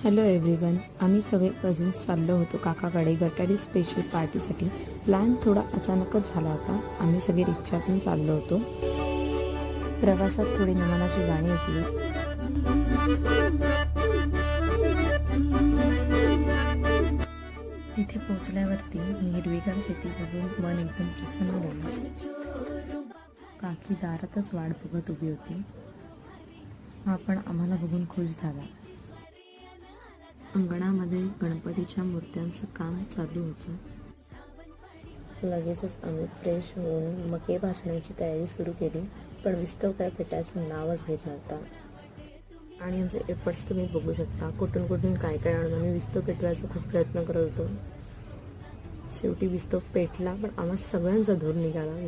Hello everyone, आम्ही सगळे cousins चाललो होतो काकाकडे गटारी स्पेशल पार्टीसाठी. प्लॅन थोडा अचानकच झाला होता. आम्ही सगळे रिक्षातून चाललो होतो. प्रवासात थोडी नमनाची गाणी ऐकली. इथे पोहोचल्यावरती हिरवीगार शेती बघून मन एकदम प्रसन्न झालं. काकी दारातच वाट बघत उभी होती. हा पण आम्हाला बघून खुश झाला. अंगणामध्ये गणपतीच्या मूर्त्यांचं काम चालू होतं. लगेचच आम्ही फ्रेश होऊन मके भाजण्याची तयारी सुरू केली, पण विस्तव काय पेटायचं नावच घेत नव्हता. आणि आमचे एफर्ट्स तुम्ही बघू शकता. कुठून कुठून काय काय आणून आम्ही विस्तव पेटवायचा खूप प्रयत्न करत होतो. शेवटी विस्तव पेटला, पण आम्हा सगळ्यांचा धूर निघाला.